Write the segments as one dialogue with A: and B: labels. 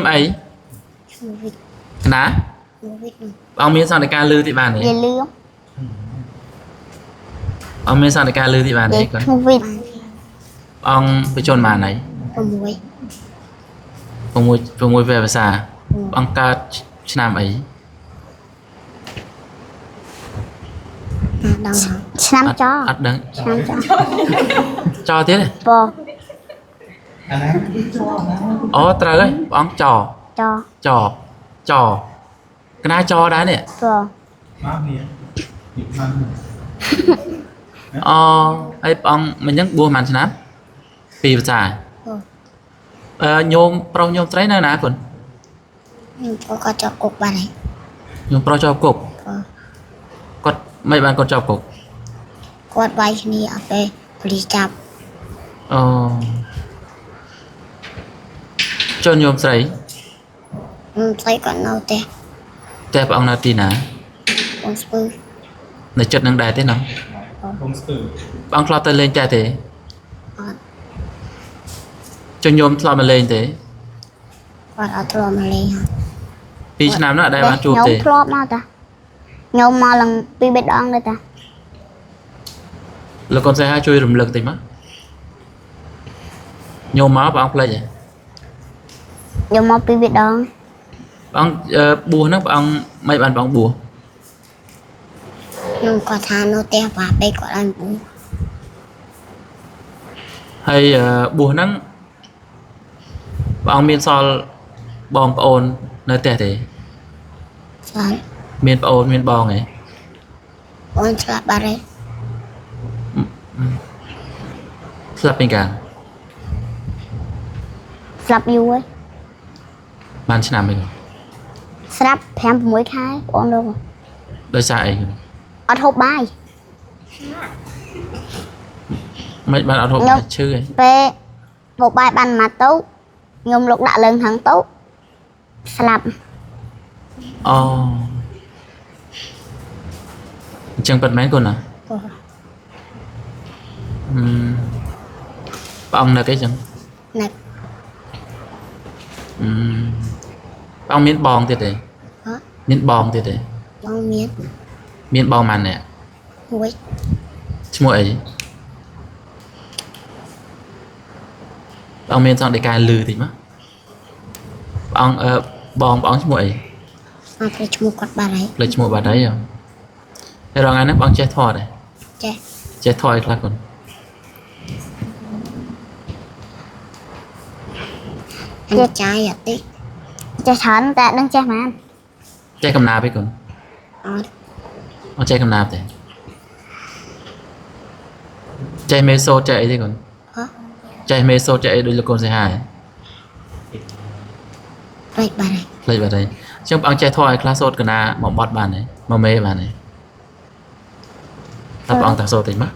A: ấy ná ông miếng sao để ca lư thì bàn đấy ông miếng sao để ca lư thì bàn đấy ôngไปชนมาไหนขโมยvềภาษาông caឆ្នាំអី
B: ឆ្នាំចោ
A: អត់ដឹង
B: ឆ្នាំចោ
A: ចោទៀតទេ
B: ប
A: អូត្រូវហើយបងចោ
B: ចោ
A: ចោកណាចោដែរនេះ
B: ប
A: អូហើយបងមិញហ្នឹងបួសប៉ុន្មានឆ្នាំពីភាសាញោមប្រុសញោមស្រីនៅណាគុន
B: គាត់ចោគុកបានហើយ
A: ញោមប្រុសជាប់គុកគាត់មិនបានគាត់ជាប់គុក
B: គាត់វាយគ្នាអត់ពេលប៉ូលីសចាប់
A: អូចុះញោមស្រី
B: ស្រីគាត់នៅផ្ទះ
A: តែព្រះអង្គនៅទីណា
B: បងស្ពឺ
A: នៅចិត្តនឹងដែរទេណោះ
C: បងស្ទើ
A: ព្រះអង្គធ្លាប់ទៅលេងតែទេ
B: អត់
A: ចុះញោមធ្លាប់មកលេងទេ
B: គាត់អត់ធ្លាប់មកលេងហើយ
A: 2ឆ្នាំនោះអត់ដែលបានជួបទេ
B: ខ្ញុំធ្លាប់មកតាខ្ញុំមកឡើងពីរដងដែរតា
A: លោកកូនស្រីហើយជួយរំលឹកតិចមកញោមមកព្រះអង្គផ្លេចហ៎
B: ខ្ញុំមកពីរដង
A: ព្រះអង្គបួសហ្នឹងព្រះអង្គមិនបានព្រះអង្គបួស
B: ខ្ញុំគាត់ថានៅផ្ទះបាពេកគាត់ឲ្យបួស
A: ហើយបួសហ្នឹងព្រះអង្គមានសល់បងប្អូននៅផ្ទះទេ
B: ស្លាប់
A: មានប្អូនមានបងហ៎
B: បងស្លាប់បាត់ហើយ
A: ស្លាប់ពីកាល
B: ស្លាប់យូរហើយ
A: បានឆ្នាំអី
B: ស្រាប់5 6ខែបងលោក
A: ដោយសារអី
B: អត់ហូបបាយ
A: មិនបានអត់ហូប
B: ខ្ញុំ
A: ឈឺហ៎
B: ពេលហូបបាយបានមួយទៅខ្ញុំលោកដាក់លើខាងទៅស្លាប់
A: អូអញ្ចឹងប៉ិតមែនគុនណាព្រះអង្គនឹកអីចឹង
B: ណាស់
A: ព្រះអង្គមានបងទៀតទេ
B: ហ៎
A: មានបងទៀតទេ
B: បងមាន
A: មានបងម៉ាន់អ្នក
B: មួយ
A: ឈ្មោះអីព្រះអង្គមានសង្ឃដីកាលឺតិចមកព្រះអង្គបងព្រះអង្គឈ្មោះអី
B: អត់ទៅឈ្មោះគាត់បាត់ហើយ
A: ផ្លេចឈ្មោះបាត់ហើយហើយរងថ្ងៃហ្នឹងបងចេះថតទេ
B: ចេះ
A: ចេះថតឲ្យខ្លះគុន
B: អញចាយអត់តិចចេះច្រើនតែដឹងចេះហ្មង
A: ចេះកំណាបឯគុន
B: អត់
A: អត់ចេះកំណាបទេចេះមេសូតចេះអីទេគុន
B: ហ៎
A: ចេះមេសូតចេះអីដូចលោកកូនសេហាយ
B: ផ្លេចបាត់ហើយ
A: ផ្លេចបាត់ហើយអញ្ចឹងបងចេះថតឲ្យខ្លះសូតកណាមកបត់បានទេមកមេបានទេតើបងតាសូតតិចមក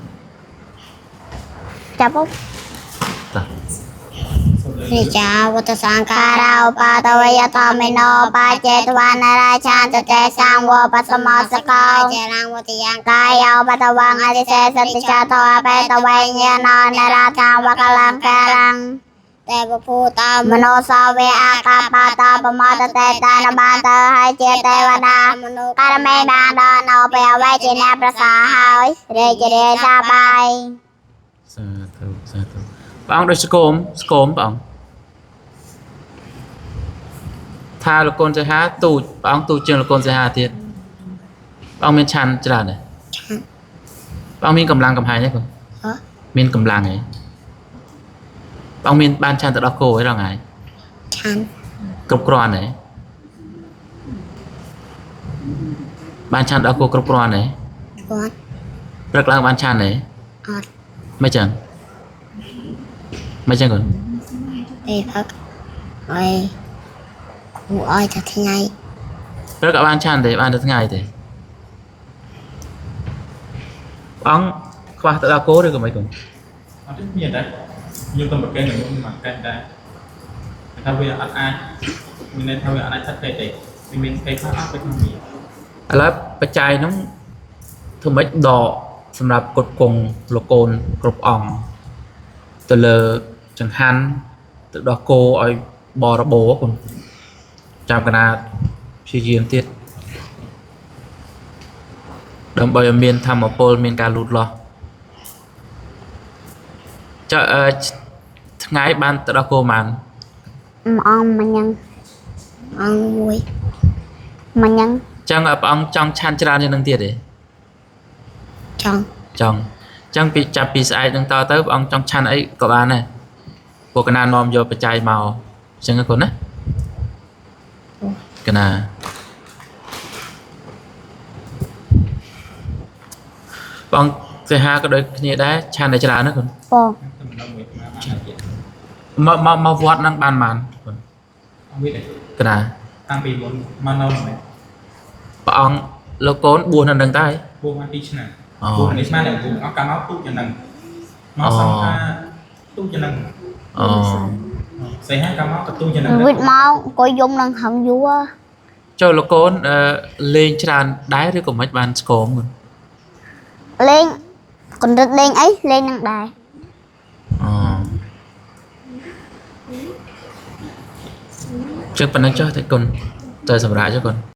B: ចាប់អុក
A: តា
B: នេះចាវត្តសង្ការោបាតវយតមេណោបាចេតវានរាចានតតេសង្វបសមសកោចេរាងវតយ៉ាងកាយោបតវងអរិសេសតិចាតោអបេតវៃញ្ញាណនរាតាវកលង្ការังតែពភូតាមនោសាវេអាកាបាតាបមតតេតានបានទៅហើយជាទេវតាករមេបានដល់នៅពេលអ្វីជាអ្នកប្រសាហើយរាជរាសាបាយ
A: សាធុសាធុព្រះអង្គដូចស្គមព្រះអង្គថាលោកកូនសេហាទូចព្រះអង្គទូចជាងលោកកូនសេហាទៀតព្រះអង្គមានឆានច្រើនទេព្រះអង្គមានកម្លាំងកំហែងទេបង
B: ហ៎
A: មានកម្លាំងទេព្រះអង្គមានបានឆានទៅដល់គោឯរងហើយ
B: ឆាន
A: គ្រប់គ្រាន់ទេបានឆានដល់គោគ្រប់គ្រាន់ទេ
B: គាត់
A: ព្រឹកឡើងបានឆានទេ
B: អត់
A: មិនចឹងមិនចឹងកូន
B: ពេលផឹកហើយគូឲ្យតែថ្ងៃ
A: ព្រឹកក៏បានឆានទេបានទៅថ្ងៃទេព្រះអង្គខ្វះទៅដល់គោឬក៏មិនកូន
C: អត់ទេមានដែរខ្ញុំទៅមកកែខ្ញុំមកកែដែរថាវាអត់អាចមានន័យថាវាអត់អាចថាទេវាមានពេលខ្លះអត់ពេលខ្លះមាន
A: ឥឡូវបច្ច័យហ្នឹងធ្វើម៉េចដកសម្រាប់កត់គង់លោកកូនគ្រប់អង្គទៅលើចង្ហាន់ទៅដល់គោឲ្យបរបោគុន
B: អ
A: ចាំកណាព្យាយាមទៀតដើម្បីឲ្យមានធម្មពលមានការលូតលាស់ចុះថ្ងៃបានទៅដល់គោម៉ាន
B: ông mà nhân ông vui mà nhân
A: ចឹងព្រះអង្គចង់ឆាន់ច្រើនជាងនឹងទៀតទេ
B: chọn
A: ចង់ចឹងពីចាប់ពីស្អែកនឹងតទៅព្រះអង្គចង់ឆាន់អីក៏បានដែរពួកកណានាំយកបច្ច័យមកចឹងគាត់ណាកណាព្រះអង្គសេហាក៏ដូចគ្នាដែរឆាន់តែច្រើនណាគាត់
B: po
C: តែមិនដល់មួយមកបានទៀត
A: មកវត្តនឹងបានគាត់
C: អវិត
A: កណា
C: តាំងពីមុនមកនៅហ្នឹង
A: ព្រះអង្គលោកកូនបួសនៅនឹងតែ
C: ពូមក2ឆ្នាំ
A: អូ
C: ពូនេះស្មានតែពូអត់កម្មមកទូចយ៉ាងហ្នឹងមកសំថាទូចយ៉ាងហ្នឹង
A: អូ
C: ស្អីហើយកម្មមកក៏ទូចយ៉ាងហ្នឹង
B: vịt máu có dùng lần hận vua
A: ចូលលោកកូនលេងច្រើនដែរឬក៏មិនបានស្គមគាត់
B: lên còn rất lên ấy lên năng đài
A: អូចឹងប៉ុណ្ណឹងចុះតែគុណទៅសម្រាប់ចុះគុណ